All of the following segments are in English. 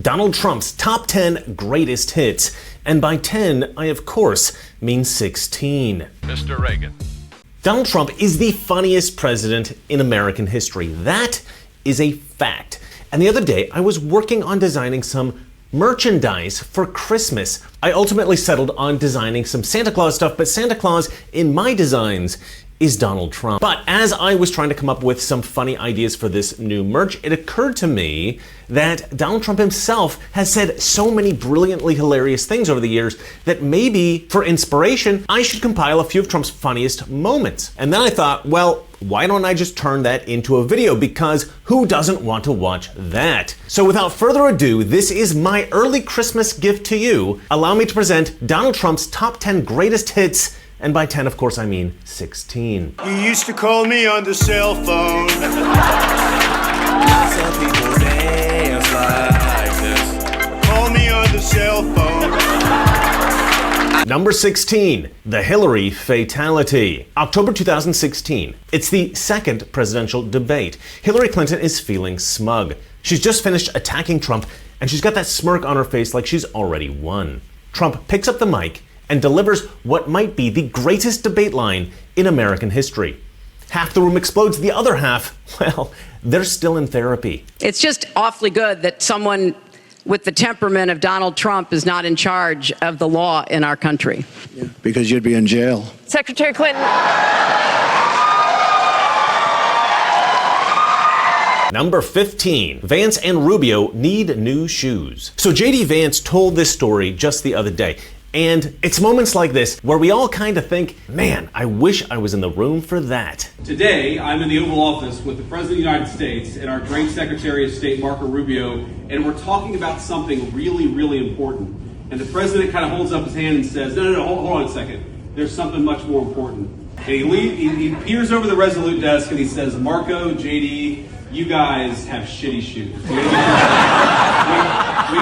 Donald Trump's top 10 greatest hits. And by 10, I of course mean 16. Mr. Reagan. Donald Trump is the funniest president in American history. That is a fact. And the other day, I was working on designing some merchandise for Christmas. I ultimately settled on designing some Santa Claus stuff, but Santa Claus in my designs is Donald Trump. But as I was trying to come up with some funny ideas for this new merch, it occurred to me that Donald Trump himself has said so many brilliantly hilarious things over the years that maybe, for inspiration, I should compile a few of Trump's funniest moments. And then I thought, well, why don't I just turn that into a video? Because who doesn't want to watch that? So without further ado, this is my early Christmas gift to you. Allow me to present Donald Trump's top 10 greatest hits. And by 10, of course, I mean 16. You used to call me on the cell phone. Some people dance like this. Call me on the cell phone. Number 16, the Hillary fatality. October 2016. It's the second presidential debate. Hillary Clinton is feeling smug. She's just finished attacking Trump, and she's got that smirk on her face like she's already won. Trump picks up the mic and delivers what might be the greatest debate line in American history. Half the room explodes, the other half, well, they're still in therapy. It's just awfully good that someone with the temperament of Donald Trump is not in charge of the law in our country. Yeah, because you'd be in jail. Secretary Clinton. Number 15, Vance and Rubio need new shoes. So JD Vance told this story just the other day. And it's moments like this where we all kind of think, man, I wish I was in the room for that. Today, I'm in the Oval Office with the President of the United States and our great Secretary of State, Marco Rubio, and we're talking about something really, really important. And the President kind of holds up his hand and says, no, hold on a second. There's something much more important. And he peers over the Resolute desk and he says, Marco, JD, you guys have shitty shoes. We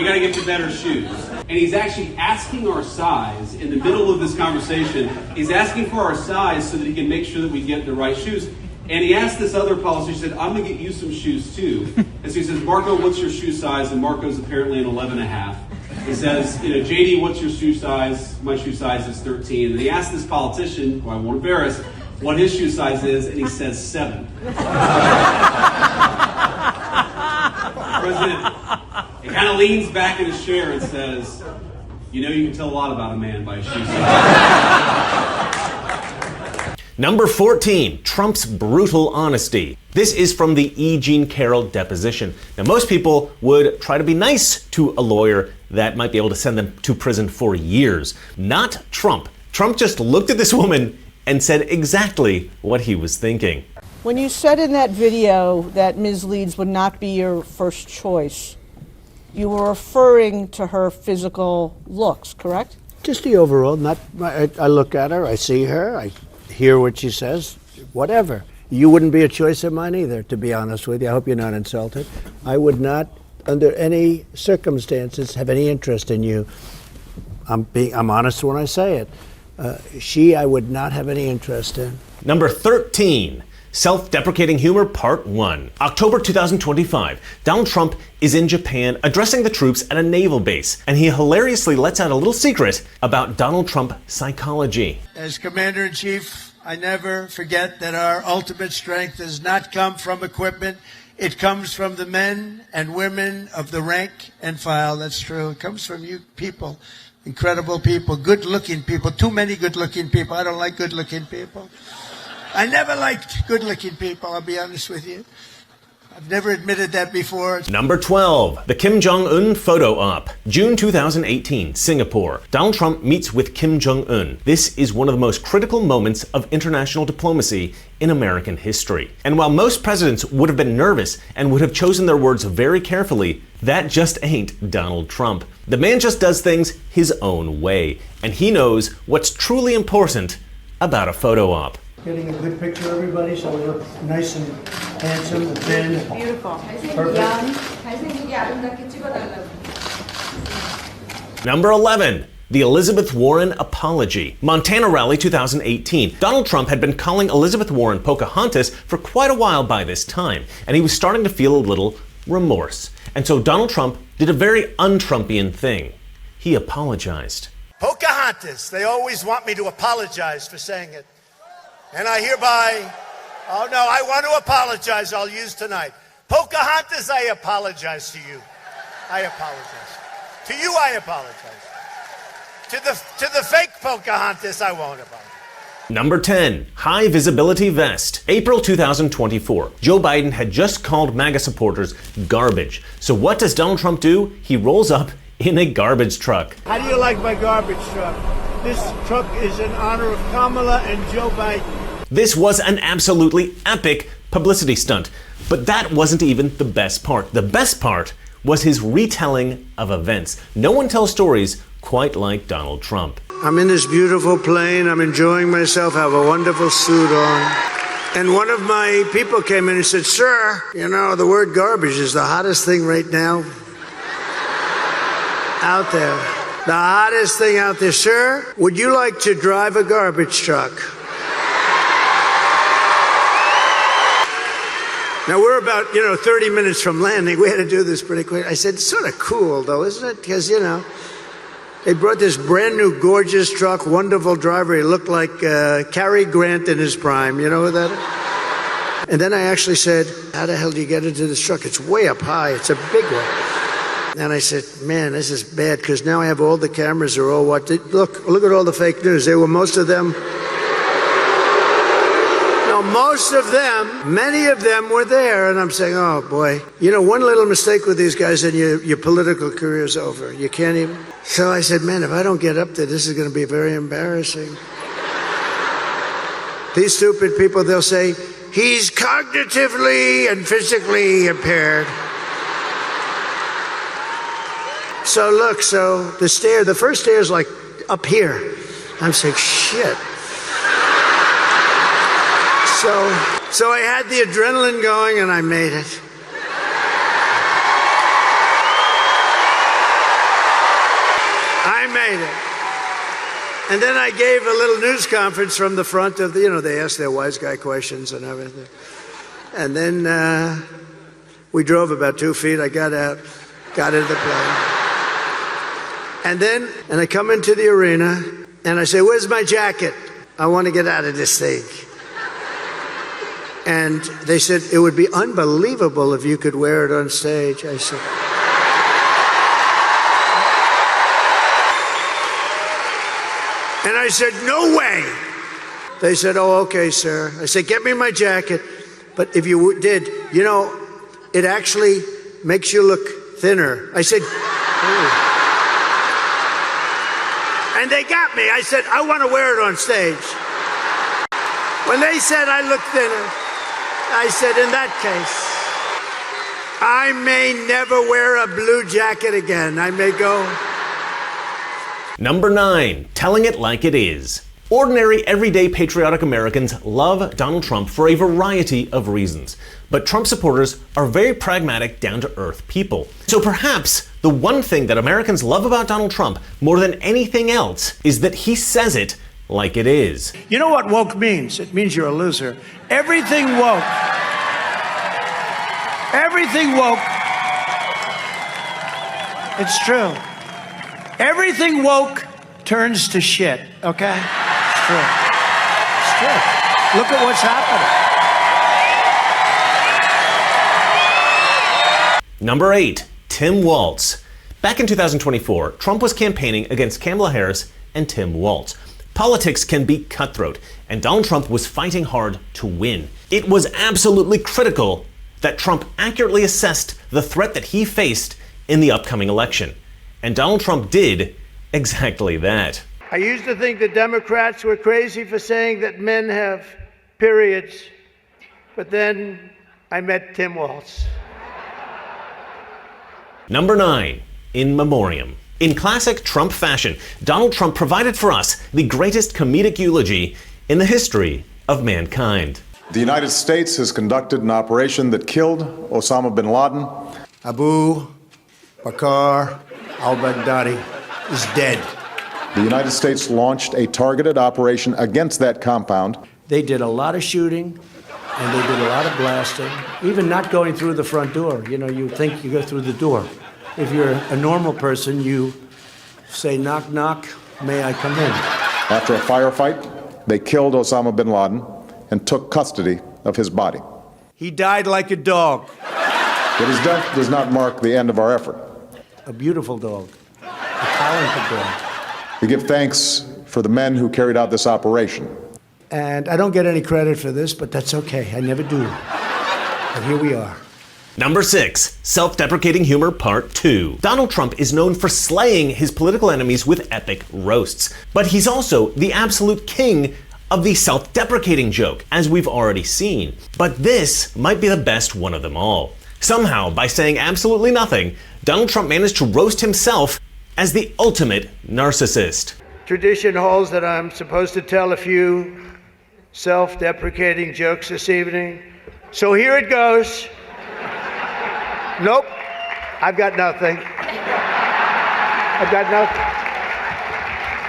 gotta get you better shoes. And he's actually asking our size in the middle of this conversation. He's asking for our size so that he can make sure that we get the right shoes. And he asked this other politician, he said, I'm gonna get you some shoes too. And so he says, Marco, what's your shoe size? And Marco's apparently an 11.5. He says, JD, what's your shoe size? My shoe size is 13. And he asked this politician, who I won't embarrass, what his shoe size is, and he says 7. President, he kind of leans back in his chair and says, you can tell a lot about a man by his shoe size. Number 14, Trump's brutal honesty. This is from the E. Jean Carroll deposition. Now, most people would try to be nice to a lawyer that might be able to send them to prison for years. Not Trump. Trump just looked at this woman and said exactly what he was thinking. When you said in that video that Ms. Leeds would not be your first choice, you were referring to her physical looks, correct? Just the overall, I look at her, I see her, I hear what she says, whatever. You wouldn't be a choice of mine either, to be honest with you. I hope you're not insulted. I would not, under any circumstances, have any interest in you. I'm honest when I say it. I would not have any interest in. Number 13, self-deprecating humor part 1. October 2025, Donald Trump is in Japan addressing the troops at a naval base, and he hilariously lets out a little secret about Donald Trump psychology. As Commander-in-Chief, I never forget that our ultimate strength does not come from equipment. It comes from the men and women of the rank and file. That's true. It comes from you people. Incredible people, good-looking people, too many good-looking people. I don't like good-looking people. I never liked good-looking people, I'll be honest with you. I've never admitted that before. Number 12, the Kim Jong-un photo op. June 2018, Singapore. Donald Trump meets with Kim Jong-un. This is one of the most critical moments of international diplomacy in American history. And while most presidents would have been nervous and would have chosen their words very carefully, that just ain't Donald Trump. The man just does things his own way, and he knows what's truly important about a photo op. Getting a good picture of everybody so we look nice and handsome and thin. Beautiful. Perfect. Number 11, the Elizabeth Warren apology. Montana rally 2018. Donald Trump had been calling Elizabeth Warren Pocahontas for quite a while by this time, and he was starting to feel a little remorse. And so Donald Trump did a very un-Trumpian thing. He apologized. Pocahontas. They always want me to apologize for saying it. And I hereby, oh no, I want to apologize. I'll use tonight. Pocahontas, I apologize to you. I apologize. To you, I apologize. To the fake Pocahontas, I won't apologize. Number 10, high visibility vest. April 2024. Joe Biden had just called MAGA supporters garbage. So what does Donald Trump do? He rolls up in a garbage truck. How do you like my garbage truck? This truck is in honor of Kamala and Joe Biden. This was an absolutely epic publicity stunt. But that wasn't even the best part. The best part was his retelling of events. No one tells stories quite like Donald Trump. I'm in this beautiful plane. I'm enjoying myself. I have a wonderful suit on. And one of my people came in and said, "Sir, you know, the word garbage is the hottest thing right now out there. The hottest thing out there. Sir, would you like to drive a garbage truck?" Now, we're about, 30 minutes from landing. We had to do this pretty quick. I said, it's sort of cool, though, isn't it? Because, they brought this brand new, gorgeous truck, wonderful driver. He looked like Cary Grant in his prime. You know who that is? And then I actually said, how the hell do you get into this truck? It's way up high. It's a big one. And I said, man, this is bad, because now I have all the cameras are all what? Look at all the fake news. They were most of them. Most of them, many of them were there, and I'm saying, oh boy, one little mistake with these guys and your political career's over. You can't even. So I said, man, if I don't get up there, this is going to be very embarrassing. These stupid people, they'll say, he's cognitively and physically impaired. So look, the first stair is like up here. I'm saying, shit. So I had the adrenaline going, and I made it. I made it. And then I gave a little news conference from the front of the, they asked their wise guy questions and everything. And then we drove about 2 feet. I got out, got into the plane. And I come into the arena, and I say, where's my jacket? I want to get out of this thing. And they said, it would be unbelievable if you could wear it on stage. I said, and I said, no way. They said, oh, okay, sir. I said, get me my jacket. But if you did, it actually makes you look thinner. I said, oh. And they got me. I said, I want to wear it on stage. When they said I looked thinner, I said, in that case, I may never wear a blue jacket again. I may go. Number 9, telling it like it is. Ordinary, everyday, patriotic Americans love Donald Trump for a variety of reasons. But Trump supporters are very pragmatic, down-to-earth people. So perhaps the one thing that Americans love about Donald Trump more than anything else is that he says it like it is. You know what woke means? It means you're a loser. Everything woke. Everything woke. It's true. Everything woke turns to shit, okay? It's true. It's true. Look at what's happening. Number 8, Tim Waltz. Back in 2024, Trump was campaigning against Kamala Harris and Tim Waltz. Politics can be cutthroat, and Donald Trump was fighting hard to win. It was absolutely critical that Trump accurately assessed the threat that he faced in the upcoming election. And Donald Trump did exactly that. I used to think the Democrats were crazy for saying that men have periods, but then I met Tim Waltz. Number 9, in memoriam. In classic Trump fashion, Donald Trump provided for us the greatest comedic eulogy in the history of mankind. The United States has conducted an operation that killed Osama bin Laden. Abu Bakr al-Baghdadi is dead. The United States launched a targeted operation against that compound. They did a lot of shooting, And they did a lot of blasting, even not going through the front door. You know, you think you go through the door. If you're a normal person, you say, knock, knock, may I come in? After a firefight, they killed Osama bin Laden and took custody of his body. He died like a dog. But his death does not mark the end of our effort. A beautiful dog, a talented dog. We give thanks for the men who carried out this operation. And I don't get any credit for this, but that's okay. I never do. But here we are. Number 6, self-deprecating humor part 2. Donald Trump is known for slaying his political enemies with epic roasts, but he's also the absolute king of the self-deprecating joke, as we've already seen. But this might be the best one of them all. Somehow, by saying absolutely nothing, Donald Trump managed to roast himself as the ultimate narcissist. Tradition holds that I'm supposed to tell a few self-deprecating jokes this evening. So here it goes. Nope, I've got nothing. I've got nothing.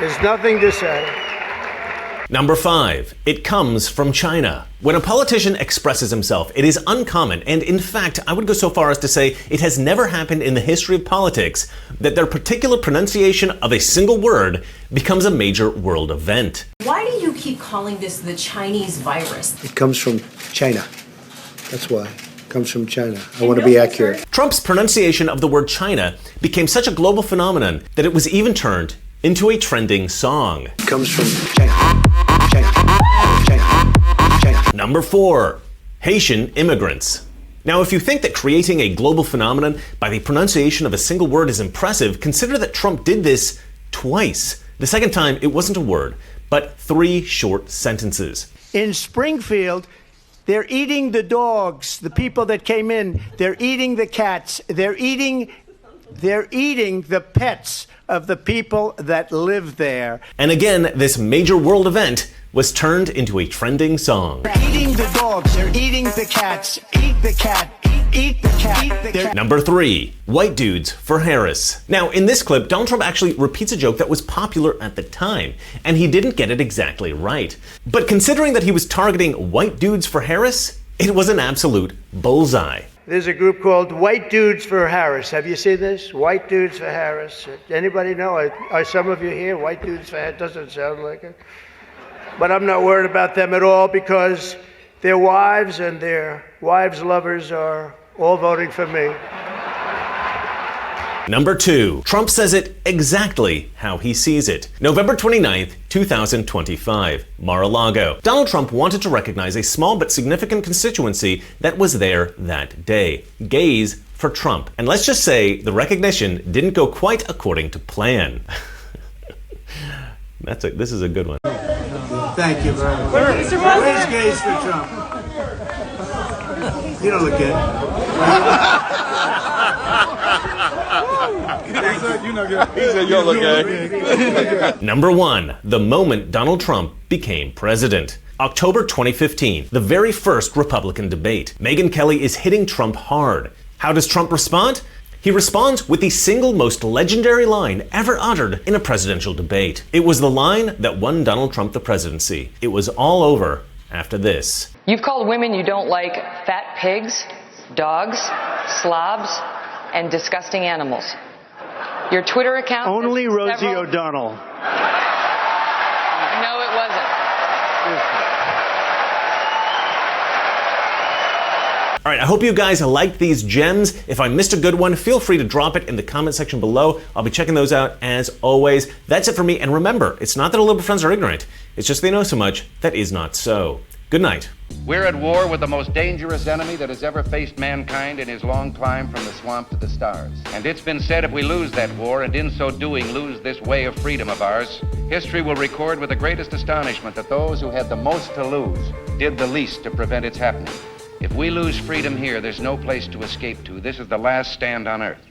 There's nothing to say. Number 5, it comes from China. When a politician expresses himself, it is uncommon, and in fact, I would go so far as to say it has never happened in the history of politics that their particular pronunciation of a single word becomes a major world event. Why do you keep calling this the Chinese virus? It comes from China. That's why. It comes from China. I want to be accurate. Trump's pronunciation of the word China became such a global phenomenon that it was even turned into a trending song. It comes from China. China. China. China. Number 4, Haitian immigrants. Now, if you think that creating a global phenomenon by the pronunciation of a single word is impressive, consider that Trump did this twice. The second time, it wasn't a word, but 3 short sentences. In Springfield, they're eating the dogs, the people that came in. They're eating the cats. They're eating the pets of the people that live there. And again, this major world event was turned into a trending song. They're eating the dogs. They're eating the cats. Eat the cat. Eat the cat. Eat the cat. Number 3, white dudes for Harris. Now, in this clip, Donald Trump actually repeats a joke that was popular at the time, and he didn't get it exactly right. But considering that he was targeting white dudes for Harris, it was an absolute bullseye. There's a group called White Dudes for Harris. Have you seen this? White Dudes for Harris. Anybody know? Are some of you here? White Dudes for Harris? Doesn't sound like it. But I'm not worried about them at all because their wives and their wives' lovers are all voting for me. Number 2, Trump says it exactly how he sees it. November 29th, 2025, Mar-a-Lago. Donald Trump wanted to recognize a small but significant constituency that was there that day. Gays for Trump. And let's just say the recognition didn't go quite according to plan. This is a good one. Thank you very much. Where's gays for Trump? You don't look good. He said you don't look good. Number 1, the moment Donald Trump became president. October 2015, the very first Republican debate. Megyn Kelly is hitting Trump hard. How does Trump respond? He responds with the single most legendary line ever uttered in a presidential debate. It was the line that won Donald Trump the presidency. It was all over after this. You've called women you don't like fat pigs, dogs, slobs, and disgusting animals. Your Twitter account... Only Rosie O'Donnell. No, it wasn't. All right, I hope you guys liked these gems. If I missed a good one, feel free to drop it in the comment section below. I'll be checking those out as always. That's it for me, and remember, it's not that our liberal friends are ignorant. It's just they know so much that is not so. Good night. We're at war with the most dangerous enemy that has ever faced mankind in his long climb from the swamp to the stars. And it's been said if we lose that war, and in so doing lose this way of freedom of ours, history will record with the greatest astonishment that those who had the most to lose did the least to prevent its happening. If we lose freedom here, there's no place to escape to. This is the last stand on earth.